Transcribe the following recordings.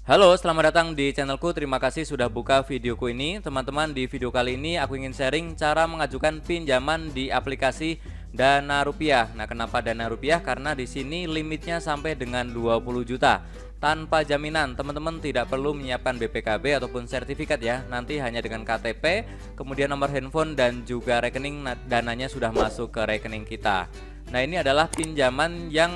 Halo, selamat datang di channelku. Terima kasih sudah buka videoku ini. Teman-teman, di video kali ini aku ingin sharing cara mengajukan pinjaman di aplikasi Dana Rupiah. Nah, kenapa Dana Rupiah? Karena di sini limitnya sampai dengan 20 juta. Tanpa jaminan, teman-teman tidak perlu menyiapkan BPKB ataupun sertifikat ya. Nanti hanya dengan KTP, kemudian nomor handphone dan juga rekening, dananya sudah masuk ke rekening kita. Nah, ini adalah pinjaman yang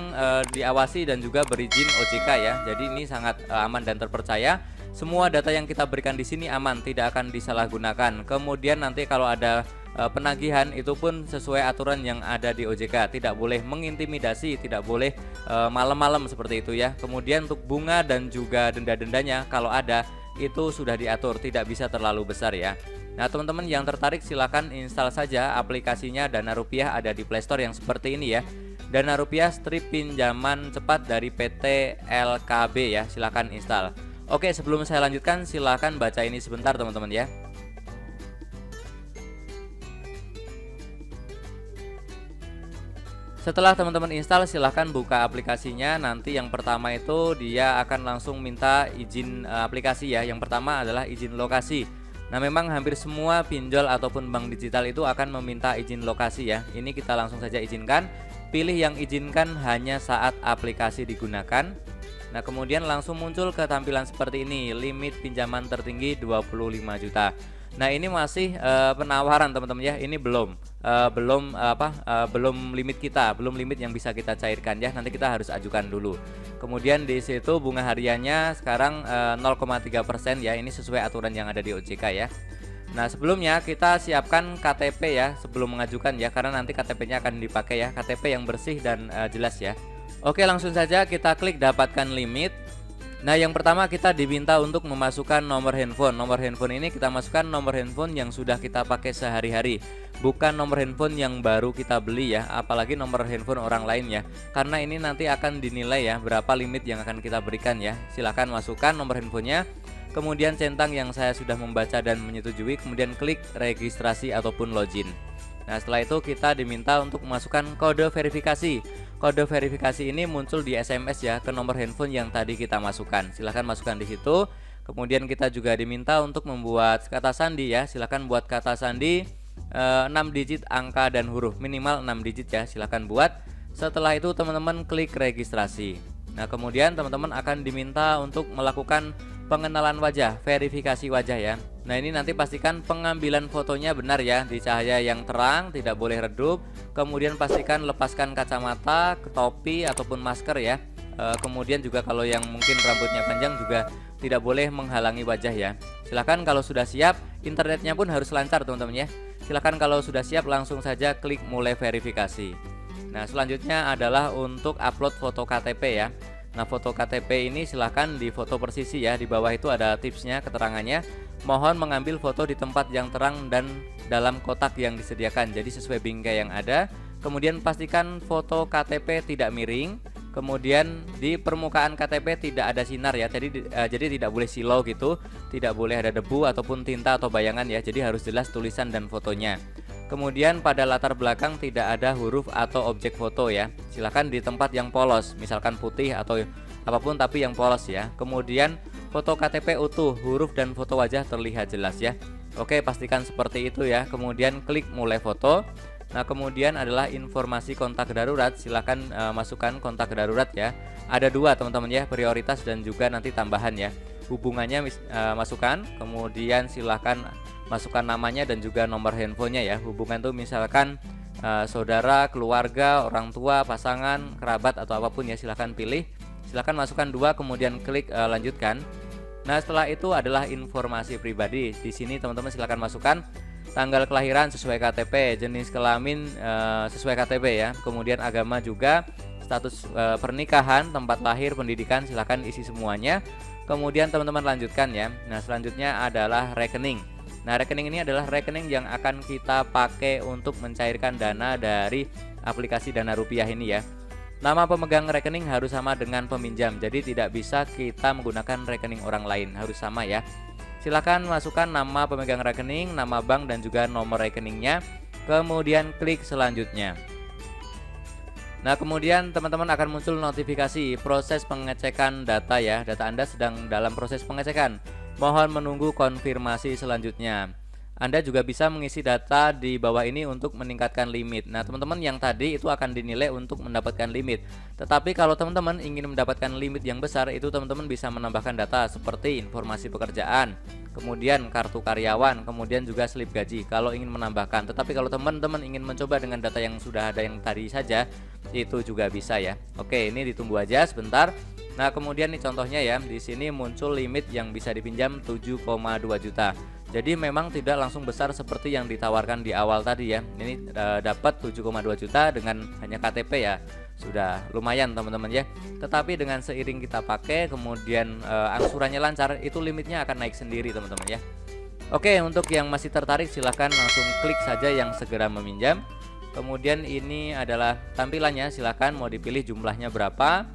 diawasi dan juga berizin OJK ya. Jadi ini sangat aman dan terpercaya. Semua data yang kita berikan di sini aman, tidak akan disalahgunakan. Kemudian nanti kalau ada penagihan itu pun sesuai aturan yang ada di OJK. Tidak boleh mengintimidasi, tidak boleh malam-malam seperti itu ya. Kemudian untuk bunga dan juga denda-dendanya kalau ada itu sudah diatur, tidak bisa terlalu besar ya. Nah, teman-teman yang tertarik silahkan install saja aplikasinya Dana Rupiah, ada di Play Store yang seperti ini ya. Dana Rupiah strip pinjaman cepat dari PT LKB ya, silahkan install. Oke, sebelum saya lanjutkan silahkan baca ini sebentar teman-teman ya. Setelah teman-teman install, silahkan buka aplikasinya. Nanti yang pertama itu dia akan langsung minta izin aplikasi ya. Yang pertama adalah izin lokasi. Nah, memang hampir semua pinjol ataupun bank digital itu akan meminta izin lokasi ya. Ini kita langsung saja izinkan. Pilih yang izinkan hanya saat aplikasi digunakan. Nah, kemudian langsung muncul ketampilan seperti ini, limit pinjaman tertinggi 25 juta. Nah, ini masih penawaran teman-teman ya. Ini belum limit kita, belum limit yang bisa kita cairkan ya. Nanti kita harus ajukan dulu. Kemudian di situ bunga hariannya sekarang 0,3% ya. Ini sesuai aturan yang ada di OJK ya. Nah, sebelumnya kita siapkan KTP ya sebelum mengajukan ya, karena nanti KTP-nya akan dipakai ya, KTP yang bersih dan jelas ya. Oke, langsung saja kita klik dapatkan limit. Nah, yang pertama kita diminta untuk memasukkan nomor handphone. Nomor handphone ini kita masukkan nomor handphone yang sudah kita pakai sehari-hari, bukan nomor handphone yang baru kita beli ya, apalagi nomor handphone orang lain ya. Karena ini nanti akan dinilai ya berapa limit yang akan kita berikan ya. Silahkan masukkan nomor handphonenya, kemudian centang yang saya sudah membaca dan menyetujui, kemudian klik registrasi ataupun login. Nah, setelah itu kita diminta untuk memasukkan kode verifikasi. Kode verifikasi ini muncul di SMS ya ke nomor handphone yang tadi kita masukkan. Silahkan masukkan di situ. Kemudian kita juga diminta untuk membuat kata sandi ya. Silahkan buat kata sandi 6 digit angka dan huruf, minimal 6 digit ya. Silahkan buat. Setelah itu teman-teman klik registrasi. Nah, kemudian teman-teman akan diminta untuk melakukan pengenalan wajah, verifikasi wajah ya. Nah, ini nanti pastikan pengambilan fotonya benar ya, di cahaya yang terang, tidak boleh redup. Kemudian pastikan lepaskan kacamata, topi ataupun masker ya. Kemudian juga kalau yang mungkin rambutnya panjang juga tidak boleh menghalangi wajah ya. Silahkan kalau sudah siap, internetnya pun harus lancar teman-teman ya. Silahkan kalau sudah siap langsung saja klik mulai verifikasi. Nah, selanjutnya adalah untuk upload foto KTP ya. Nah, foto KTP ini silahkan di foto persisi ya. Di bawah itu ada tipsnya, keterangannya. Mohon mengambil foto di tempat yang terang dan dalam kotak yang disediakan, jadi sesuai bingkai yang ada. Kemudian pastikan foto KTP tidak miring. Kemudian di permukaan KTP tidak ada sinar ya. Jadi tidak boleh silau gitu, tidak boleh ada debu ataupun tinta atau bayangan ya. Jadi harus jelas tulisan dan fotonya. Kemudian pada latar belakang tidak ada huruf atau objek foto ya. Silahkan di tempat yang polos, misalkan putih atau apapun tapi yang polos ya. Kemudian foto KTP utuh, huruf dan foto wajah terlihat jelas ya. Oke, pastikan seperti itu ya. Kemudian klik mulai foto. Nah, kemudian adalah informasi kontak darurat. Silahkan masukkan kontak darurat ya. Ada dua teman-teman ya, prioritas dan juga nanti tambahan ya. Hubungannya masukkan, kemudian silahkan masukkan namanya dan juga nomor handphonenya ya. Hubungan tuh misalkan saudara, keluarga, orang tua, pasangan, kerabat atau apapun ya, silahkan pilih. Silahkan masukkan dua, kemudian klik lanjutkan. Nah, setelah itu adalah informasi pribadi. Di sini teman-teman silahkan masukkan tanggal kelahiran sesuai KTP, jenis kelamin sesuai KTP ya. Kemudian agama juga, status pernikahan, tempat lahir, pendidikan, silahkan isi semuanya. Kemudian teman-teman lanjutkan ya. Nah, selanjutnya adalah rekening. Nah, rekening ini adalah rekening yang akan kita pakai untuk mencairkan dana dari aplikasi Dana Rupiah ini ya. Nama pemegang rekening harus sama dengan peminjam, jadi tidak bisa kita menggunakan rekening orang lain, harus sama ya. Silakan masukkan nama pemegang rekening, nama bank dan juga nomor rekeningnya. Kemudian klik selanjutnya. Nah, kemudian teman-teman akan muncul notifikasi proses pengecekan data ya. Data Anda sedang dalam proses pengecekan. Mohon menunggu konfirmasi selanjutnya. Anda juga bisa mengisi data di bawah ini untuk meningkatkan limit. Nah, teman-teman, yang tadi itu akan dinilai untuk mendapatkan limit. Tetapi kalau teman-teman ingin mendapatkan limit yang besar, itu teman-teman bisa menambahkan data seperti informasi pekerjaan, kemudian kartu karyawan, kemudian juga slip gaji kalau ingin menambahkan. Tetapi kalau teman-teman ingin mencoba dengan data yang sudah ada yang tadi saja, itu juga bisa ya. Oke, ini ditunggu aja sebentar. Nah, kemudian nih contohnya ya, di sini muncul limit yang bisa dipinjam 7,2 juta. Jadi memang tidak langsung besar seperti yang ditawarkan di awal tadi ya. Ini dapat 7,2 juta dengan hanya KTP ya. Sudah lumayan teman-teman ya. Tetapi dengan seiring kita pakai, kemudian angsurannya lancar, itu limitnya akan naik sendiri teman-teman ya. Oke, untuk yang masih tertarik silahkan langsung klik saja yang segera meminjam. Kemudian ini adalah tampilannya, silahkan mau dipilih jumlahnya berapa.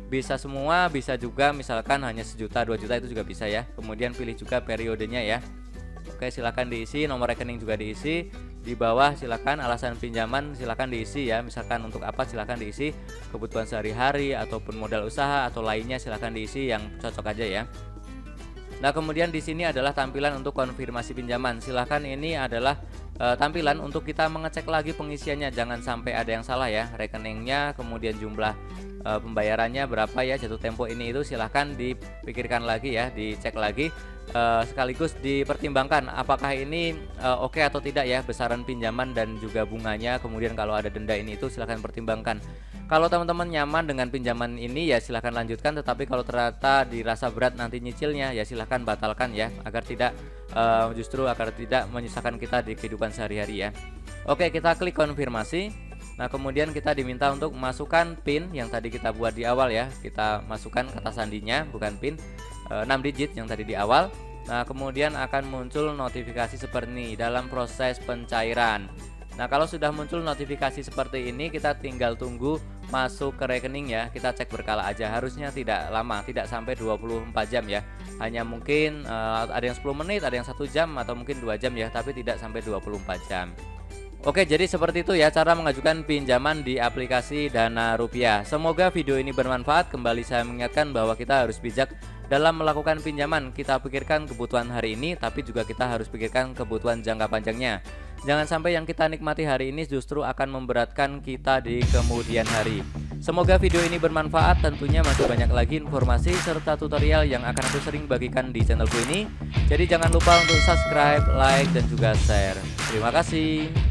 Bisa semua, bisa juga misalkan hanya 1 juta, 2 juta itu juga bisa ya. Kemudian pilih juga periodenya ya. Oke, silakan diisi, nomor rekening juga diisi. Di bawah silakan alasan pinjaman silakan diisi ya. Misalkan untuk apa silakan diisi, kebutuhan sehari-hari ataupun modal usaha atau lainnya silakan diisi yang cocok aja ya. Nah, kemudian di sini adalah tampilan untuk konfirmasi pinjaman. Silahkan ini adalah tampilan untuk kita mengecek lagi pengisiannya. Jangan sampai ada yang salah ya. Rekeningnya, kemudian jumlah pembayarannya berapa ya, jatuh tempo ini itu silahkan dipikirkan lagi ya, dicek lagi. Sekaligus dipertimbangkan apakah ini oke atau tidak ya, besaran pinjaman dan juga bunganya. Kemudian kalau ada denda ini itu silahkan pertimbangkan. Kalau teman-teman nyaman dengan pinjaman ini ya silahkan lanjutkan. Tetapi kalau ternyata dirasa berat nanti nyicilnya ya silahkan batalkan ya, agar tidak justru agar tidak menyusahkan kita di kehidupan sehari-hari ya. Oke, kita klik konfirmasi. Nah, kemudian kita diminta untuk masukkan PIN yang tadi kita buat di awal ya. Kita masukkan kata sandinya, bukan PIN, 6 digit yang tadi di awal. Nah, kemudian akan muncul notifikasi seperti ini dalam proses pencairan. Nah, kalau sudah muncul notifikasi seperti ini, kita tinggal tunggu masuk ke rekening ya. Kita cek berkala aja, harusnya tidak lama, tidak sampai 24 jam ya. Hanya mungkin ada yang 10 menit, ada yang 1 jam atau mungkin 2 jam ya, tapi tidak sampai 24 jam. Oke, jadi seperti itu ya cara mengajukan pinjaman di aplikasi Dana Rupiah. Semoga video ini bermanfaat. Kembali saya mengingatkan bahwa kita harus bijak dalam melakukan pinjaman. Kita pikirkan kebutuhan hari ini, tapi juga kita harus pikirkan kebutuhan jangka panjangnya. Jangan sampai yang kita nikmati hari ini justru akan memberatkan kita di kemudian hari. Semoga video ini bermanfaat. Tentunya masih banyak lagi informasi serta tutorial yang akan aku sering bagikan di channelku ini. Jadi jangan lupa untuk subscribe, like, dan juga share. Terima kasih.